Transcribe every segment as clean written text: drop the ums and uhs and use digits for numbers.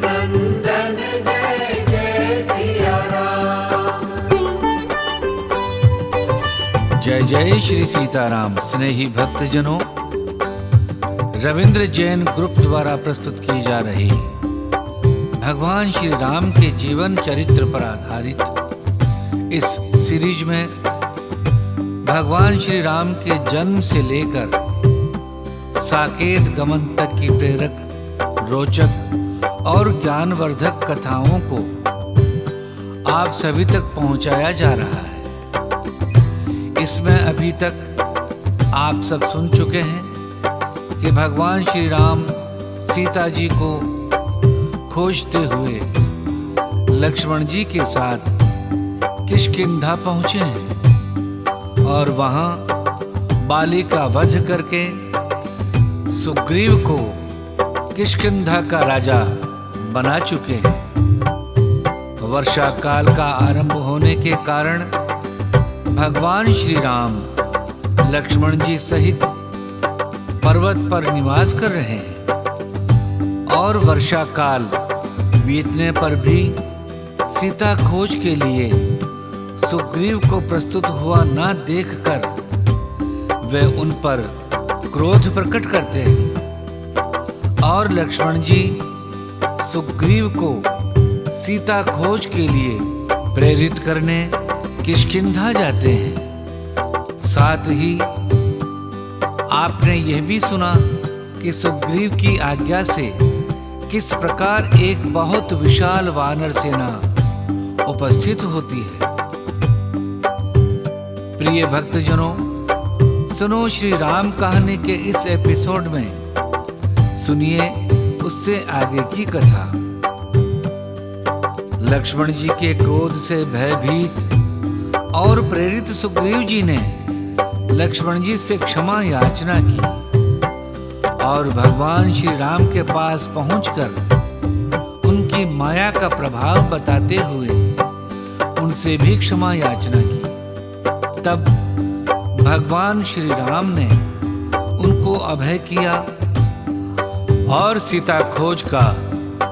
नंदन जय जय सिया राम। जय जय श्री सीताराम। स्नेही भक्तजनों, रविंद्र जैन ग्रुप द्वारा प्रस्तुत की जा रही भगवान श्री राम के जीवन चरित्र पर आधारित इस सीरीज में भगवान श्री राम के जन्म से लेकर साकेत गमन तक की प्रेरक, रोचक और ज्ञानवर्धक कथाओं को आप सभी तक पहुंचाया जा रहा है। इसमें अभी तक आप सब सुन चुके हैं कि भगवान श्री राम सीता जी को खोजते हुए लक्ष्मण जी के साथ किष्किंधा पहुंचे हैं और वहां बाली का वध करके सुग्रीव को किष्किंधा का राजा बना चुके हैं। वर्षा काल का आरंभ होने के कारण भगवान श्री राम लक्ष्मण जी सहित पर्वत पर निवास कर रहे हैं और वर्षा काल बीतने पर भी सीता खोज के लिए सुग्रीव को प्रस्तुत हुआ ना देखकर वे उन पर क्रोध प्रकट करते हैं और लक्ष्मण जी सुग्रीव को सीता खोज के लिए प्रेरित करने किष्किंधा जाते हैं। साथ ही आपने यह भी सुना कि सुग्रीव की आज्ञा से किस प्रकार एक बहुत विशाल वानर सेना उपस्थित होती है। प्रिय भक्तजनों, सुनो श्री राम कहानी के इस एपिसोड में सुनिए उससे आगे की कथा। लक्ष्मण जी के क्रोध से भयभीत और प्रेरित सुग्रीव जी ने लक्ष्मण जी से क्षमा याचना की और भगवान श्री राम के पास पहुंचकर उनकी माया का प्रभाव बताते हुए उनसे भी क्षमा याचना की। तब भगवान श्री राम ने उनको अभय किया और सीता खोज का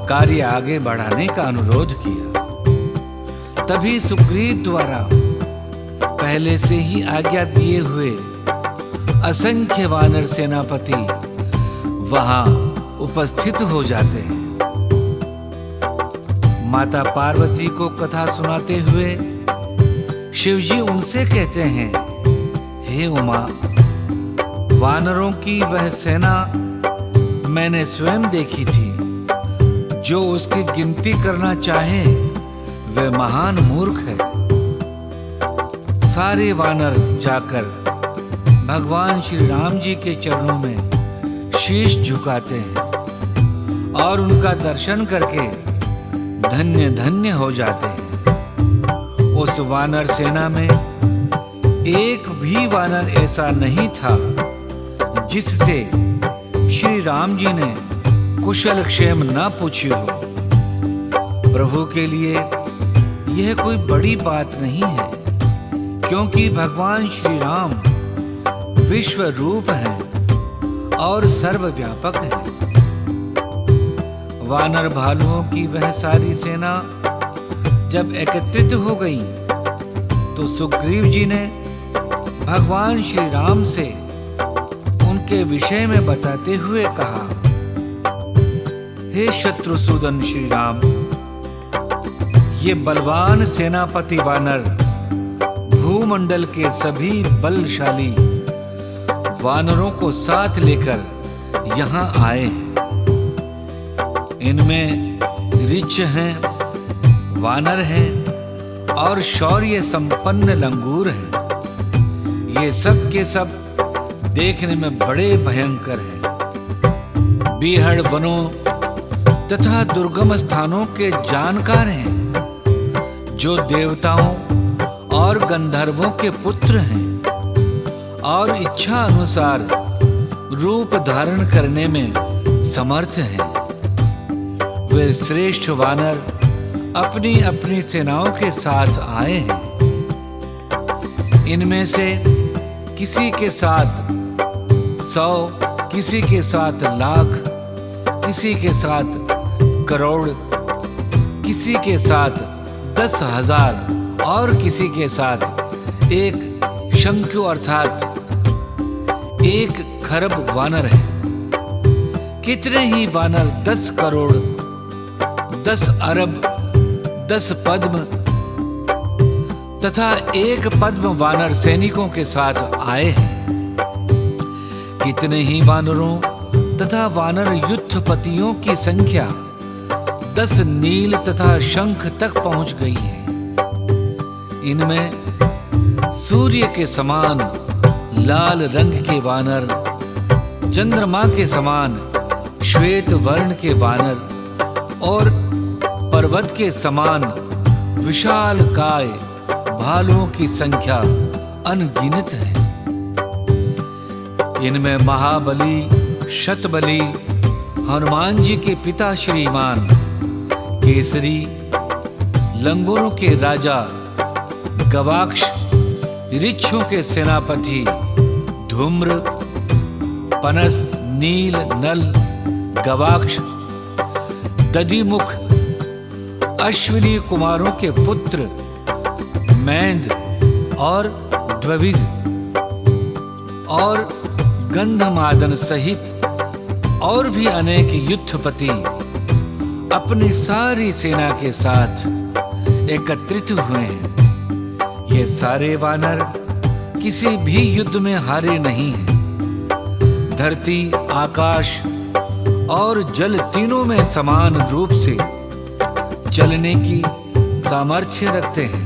कार्य आगे बढ़ाने का अनुरोध किया। तभी सुग्रीव द्वारा पहले से ही आज्ञा दिए हुए असंख्य वानर सेनापति वहां उपस्थित हो जाते हैं। माता पार्वती को कथा सुनाते हुए शिवजी उनसे कहते हैं, हे उमा, वानरों की वह सेना मैंने स्वयं देखी थी। जो उसकी गिनती करना चाहे वह महान मूर्ख है। सारे वानर जाकर भगवान श्री राम जी के चरणों में शीश झुकाते हैं और उनका दर्शन करके धन्य धन्य हो जाते हैं। उस वानर सेना में एक भी वानर ऐसा नहीं था जिससे श्री राम जी ने कुशल क्षेम न पूछी हो। प्रभु के लिए यह कोई बड़ी बात नहीं है, क्योंकि भगवान श्री राम विश्व रूप हैं और सर्वव्यापक हैं। वानर भालुओं की वह सारी सेना जब एकत्रित हो गई तो सुग्रीव जी ने भगवान श्री राम से उनके विषय में बताते हुए कहा, हे शत्रुसूदन श्री राम, ये बलवान सेनापति वानर भूमंडल के सभी बलशाली वानरों को साथ लेकर यहाँ आए हैं। इनमें ऋक्ष हैं, वानर हैं और शौर्य संपन्न लंगूर हैं। ये सब के सब देखने में बड़े भयंकर हैं। बीहड़ वनों तथा दुर्गम स्थानों के जानकार हैं, जो देवताओं और गंधर्वों के पुत्र हैं और इच्छा अनुसार रूप धारण करने में समर्थ हैं। वे श्रेष्ठ वानर अपनी अपनी सेनाओं के साथ आए हैं। इनमें से किसी के साथ 100, किसी के साथ 1,00,000, किसी के साथ करोड़, किसी के साथ 10,000 और किसी के साथ 1 शंख्यु अर्थात 1 खरब वानर है। कितने ही वानर 10 करोड़, 10 अरब, 10 पद्म तथा 1 पद्म वानर सैनिकों के साथ आए हैं। कितने ही वानरों तथा वानर युद्धपतियों की संख्या 10 नील तथा शंख तक पहुंच गई है। इनमें सूर्य के समान लाल रंग के वानर, चंद्रमा के समान श्वेत वर्ण के वानर और पर्वत के समान विशाल काय भालुओं की संख्या अनगिनत है। इनमें महाबली, शतबली, हनुमान जी के पिता श्रीमान, केसरी, लंगोरों के राजा, गवाक्ष, ऋक्षों के सेनापति, धूम्र, पनस, नील, नल, गवाक्ष, दधिमुख, अश्विनी कुमारों के पुत्र, मैंद और द्विविध और गंधमादन सहित और भी अनेक युद्धपति अपनी सारी सेना के साथ एकत्रित हुए हैं। ये सारे वानर किसी भी युद्ध में हारे नहीं हैं। धरती, आकाश और जल तीनों में समान रूप से चलने की सामर्थ्य रखते हैं।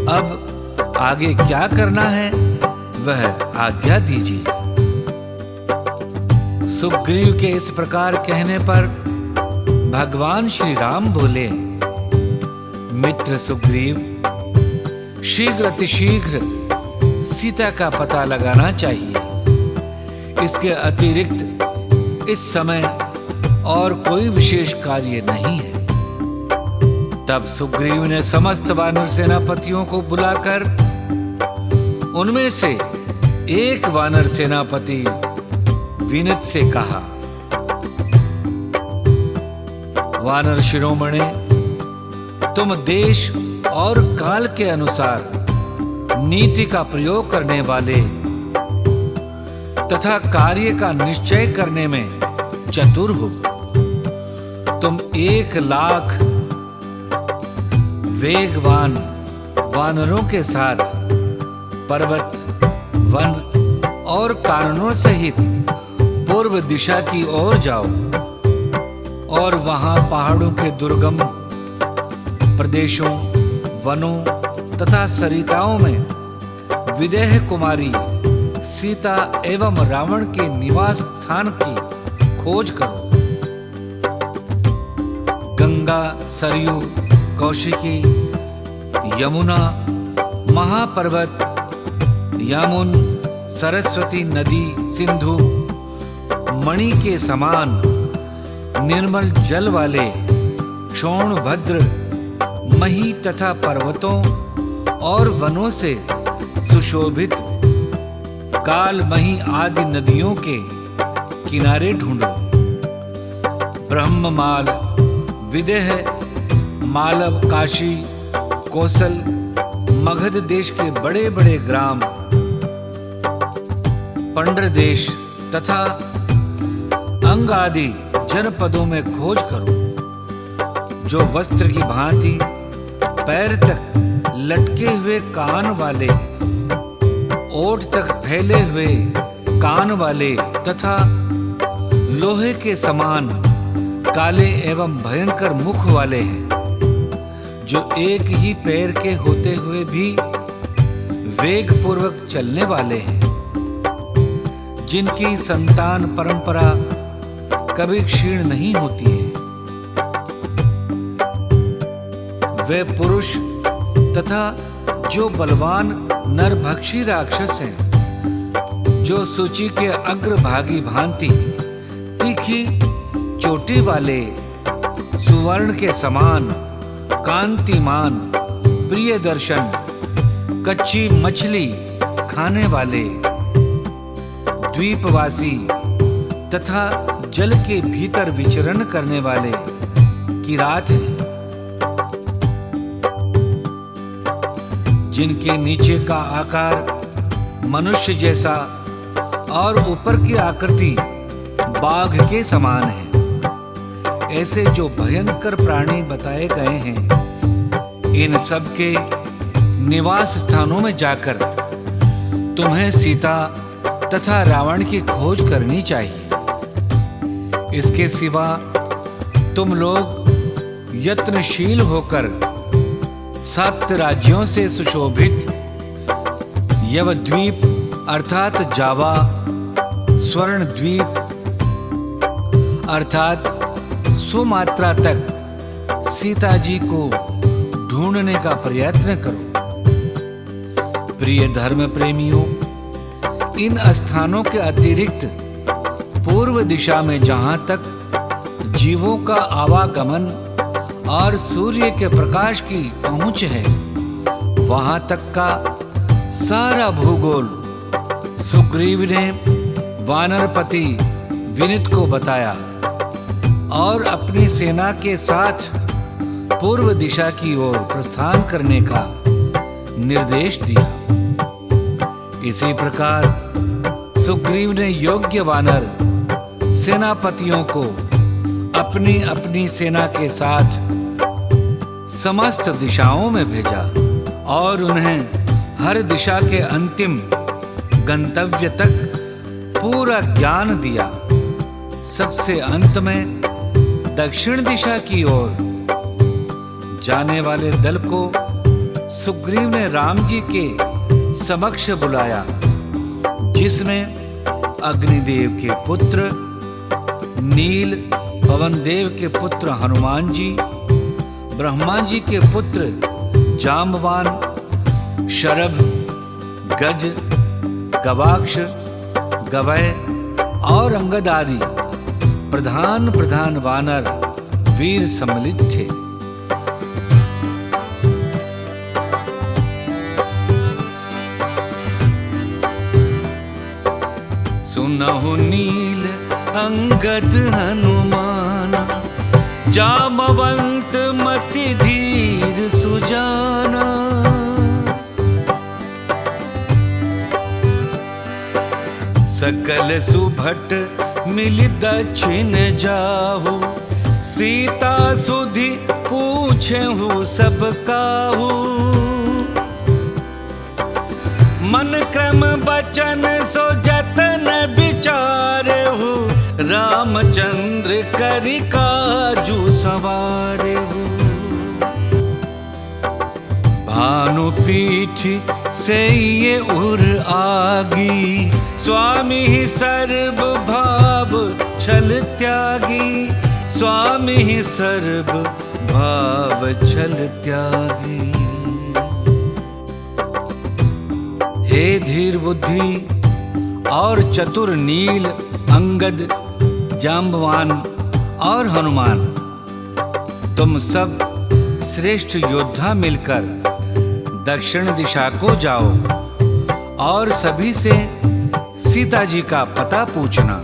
अब आगे क्या करना है वह आज्ञा दीजिए। सुग्रीव के इस प्रकार कहने पर भगवान श्री राम बोले, मित्र सुग्रीव, शीघ्र अतिशीघ्र सीता का पता लगाना चाहिए। इसके अतिरिक्त इस समय और कोई विशेष कार्य नहीं है। तब सुग्रीव ने समस्त वानर सेनापतियों को बुलाकर उनमें से एक वानर सेनापति विनीत से कहा, वानर शिरोमणि, तुम देश और काल के अनुसार नीति का प्रयोग करने वाले तथा कार्य का निश्चय करने में चतुर हो। तुम 1,00,000 वेगवान वानरों के साथ पर्वत, वन और काननों सहित पूर्व दिशा की ओर जाओ और वहां पहाड़ों के दुर्गम प्रदेशों, वनों तथा सरिताओं में विदेह कुमारी सीता एवं रावण के निवास स्थान की खोज करो। गंगा, सरयू, कौशिकी, यमुना, महापर्वत, यामुन, सरस्वती नदी, सिंधु, मणि के समान निर्मल जल वाले शोणभद्र, मही तथा पर्वतों और वनों से सुशोभित कालमही आदि नदियों के किनारे ढूंढो। ब्रह्ममाल, विदेह, मालव, काशी, कौशल, मगध देश के बड़े बड़े ग्राम, पंड्र देश तथा अंग आदि जनपदों में खोज करो, जो वस्त्र की भांति पैर तक लटके हुए कान वाले, ओठ तक फैले हुए कान वाले तथा लोहे के समान काले एवं भयंकर मुख वाले हैं, जो एक ही पैर के होते हुए भी वेग पूर्वक चलने वाले हैं, जिनकी संतान परंपरा कभी क्षीण नहीं होती है। वे पुरुष तथा जो बलवान नरभक्षी राक्षस हैं, जो सूची के अग्रभागी भांति तीखी चोटी वाले, सुवर्ण के समान कांतिमान, प्रिय दर्शन, कच्ची मछली खाने वाले, द्वीपवासी तथा जल के भीतर विचरण करने वाले, की रात है, जिनके नीचे का आकार मनुष्य जैसा और ऊपर की आकृति बाघ के समान है। ऐसे जो भयंकर प्राणी बताए गए हैं, इन सब के निवास स्थानों में जाकर तुम्हें सीता तथा रावण की खोज करनी चाहिए। इसके सिवा तुम लोग यत्नशील होकर 7 राज्यों से सुशोभित यवद्वीप अर्थात जावा, स्वर्ण द्वीप अर्थात सुमात्रा तक सीता जी को ढूंढने का प्रयत्न करो। प्रिय धर्म प्रेमियों, इन स्थानों के अतिरिक्त पूर्व दिशा में जहां तक जीवों का आवागमन और सूर्य के प्रकाश की पहुंच है, वहां तक का सारा भूगोल सुग्रीव ने वानरपति विनीत को बताया और अपनी सेना के साथ पूर्व दिशा की ओर प्रस्थान करने का निर्देश दिया। इसी प्रकार सुग्रीव ने योग्य वानर सेनापतियों को अपनी अपनी सेना के साथ समस्त दिशाओं में भेजा और उन्हें हर दिशा के अंतिम गंतव्य तक पूरा ज्ञान दिया। सबसे अंत में दक्षिण दिशा की ओर जाने वाले दल को सुग्रीव ने राम जी के समक्ष बुलाया, जिसमें अग्निदेव के पुत्र नील, पवन देव के पुत्र हनुमान जी, ब्रह्मा जी के पुत्र जाम्बवान, शरभ, गज, गवाक्ष, गवय और अंगद आदि प्रधान वानर वीर सम्मिलित थे। सुनहु नील अंगद हनुमान, जामवंत मति धीर सुजाना। सकल सुभट मिलि दक्षिण जाहु, सीता सुधि पूछहु सब काहू। मन क्रम बचन सो जतन विचारहु, रामचंद्र करि काजू सवारहु। भानु पीठ से ये उर आगी, स्वामी सर्व भाव छल त्यागी। स्वामी सर्व भाव छल त्यागी। हे धीर बुद्धि और चतुर नील, अंगद, जाम्बवान और हनुमान, तुम सब श्रेष्ठ योद्धा मिलकर दक्षिण दिशा को जाओ और सभी से सीता जी का पता पूछना।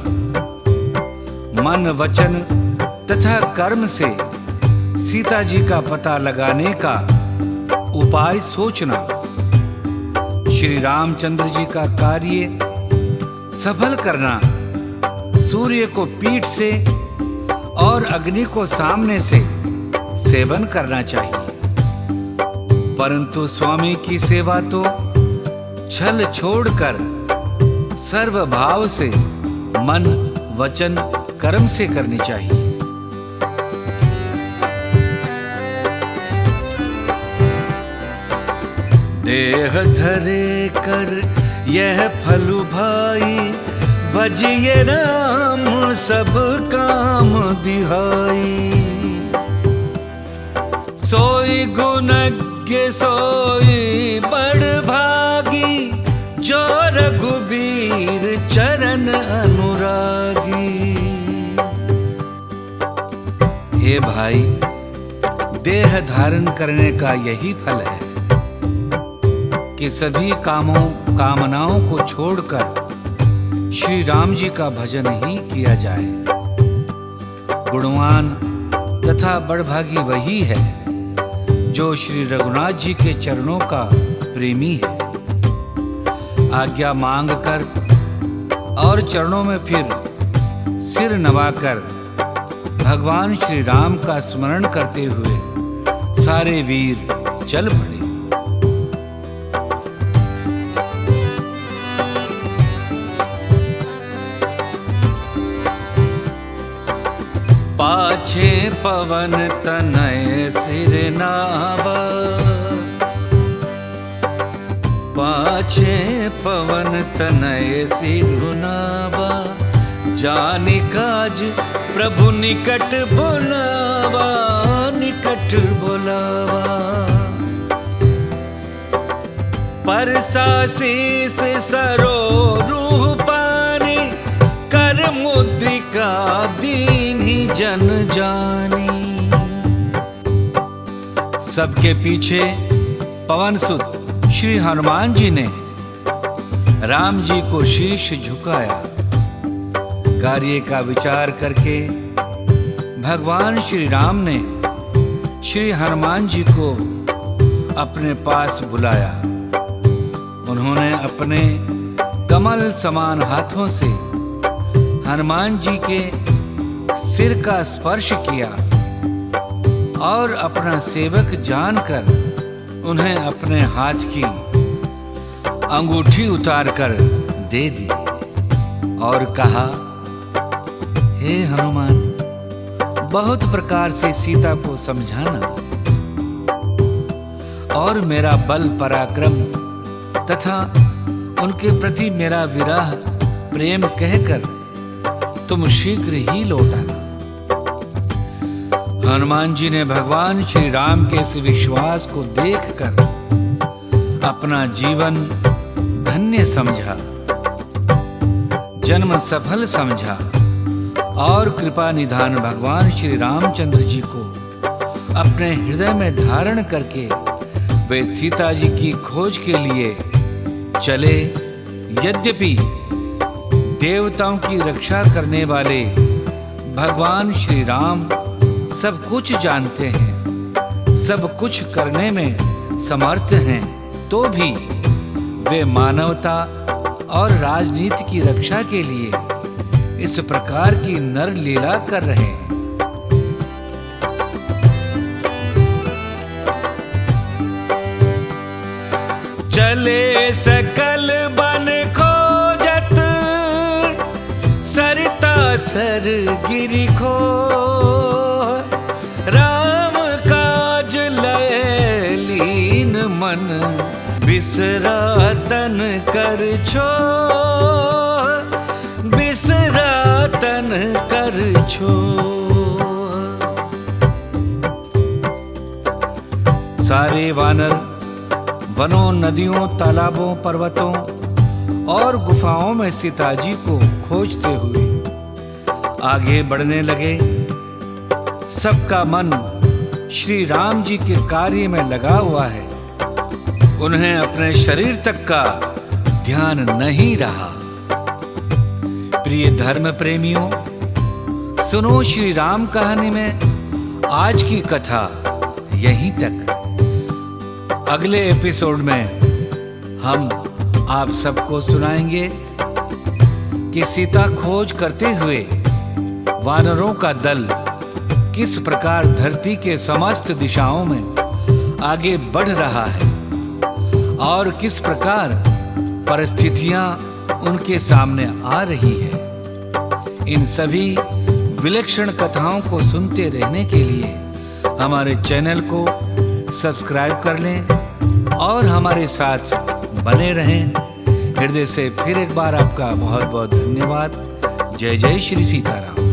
मन, वचन तथा कर्म से सीता जी का पता लगाने का उपाय सोचना। श्री रामचंद्र जी का कार्य सफल करना सूर्य को पीठ से और अग्नि को सामने से सेवन करना चाहिए, परंतु स्वामी की सेवा तो छल छोड़कर सर्व भाव से मन, वचन, कर्म से करनी चाहिए। देह धरे कर यह फलु भाई, भजिए राम सब काम बिहाई। सोई गुणज्ञ सोई बड़ भागी, जो रघुबीर चरण अनुरागी। हे भाई, देह धारण करने का यही फल है कि सभी कामनाओं को छोड़कर श्री राम जी का भजन ही किया जाए। गुणवान तथा बड़भागी वही है जो श्री रघुनाथ जी के चरणों का प्रेमी है। आज्ञा मांगकर और चरणों में फिर सिर नवाकर भगवान श्री राम का स्मरण करते हुए सारे वीर चल पड़े। पाछे पवन तनय सिर नावा, पाछे पवन तनय सिर नावा, जानि काज प्रभु निकट बोलावा, निकट बोलावा। परसा शीस सरो रूपानी, कर मुद्रिका दीन्ही जन जानी। सबके पीछे पवन सुत श्री हनुमान जी ने राम जी को शीश झुकाया। कार्य का विचार करके भगवान श्री राम ने श्री हनुमान जी को अपने पास बुलाया। उन्होंने अपने कमल समान हाथों से हनुमान जी के सिर का स्पर्श किया और अपना सेवक जानकर उन्हें अपने हाथ की अंगूठी उतारकर दे दी और कहा, हे हनुमान, बहुत प्रकार से सीता को समझाना और मेरा बल पराक्रम तथा उनके प्रति मेरा विरह प्रेम कहकर तुम शीघ्र ही लौट आना। हनुमान जी ने भगवान श्री राम के इस विश्वास को देखकर अपना जीवन धन्य समझा, जन्म सफल समझा और कृपा निधान भगवान श्री रामचंद्र जी को अपने हृदय में धारण करके वे सीता जी की खोज के लिए चले। यद्यपि देवताओं की रक्षा करने वाले भगवान श्री राम सब कुछ जानते हैं, सब कुछ करने में समर्थ हैं, तो भी वे मानवता और राजनीति की रक्षा के लिए इस प्रकार की नर लीला कर रहे हैं। चले सकल बन खोजत, सरिता सर गिरि खो, राम काज लय लीन मन, बिसरा तन कर छो, बिसरा तन कर छो। सारे वानर वनों, नदियों, तालाबों, पर्वतों और गुफाओं में सीता जी को खोजते हुए आगे बढ़ने लगे। सबका मन श्री राम जी के कार्य में लगा हुआ है, उन्हें अपने शरीर तक का ध्यान नहीं रहा। प्रिय धर्म प्रेमियों, सुनो श्री राम कहानी में आज की कथा यहीं तक। अगले एपिसोड में हम आप सबको सुनाएंगे कि सीता खोज करते हुए वानरों का दल किस प्रकार धरती के समस्त दिशाओं में आगे बढ़ रहा है और किस प्रकार परिस्थितियां उनके सामने आ रही है। इन सभी विलक्षण कथाओं को सुनते रहने के लिए हमारे चैनल को सब्सक्राइब कर लें और हमारे साथ बने रहें। हृदय से फिर एक बार आपका बहुत बहुत धन्यवाद। जय जय श्री सीताराम।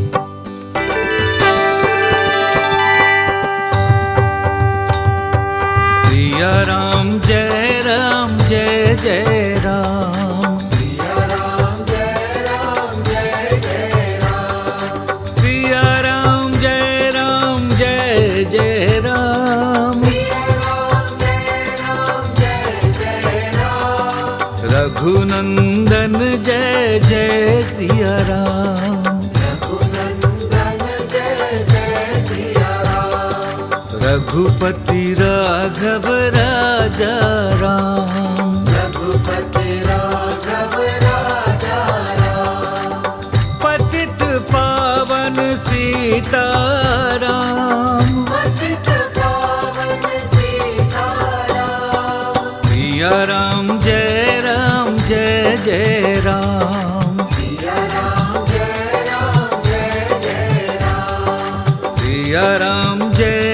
सिया राम जय राम, जय जय राम। सिया राम जय राम, जय जय राम। सिया राम जय राम, जय जय राम। रघुनंदन जय जय सिया राम। रघुनंदन जय जय सिया राम। रघुपति राघव राजा राम, रघुपति राघव राजा राम, पतित पावन सीताराम, पतित पावन सीताराम। सिया राम जय राम, सिया राम जय जय राम, सिया राम जय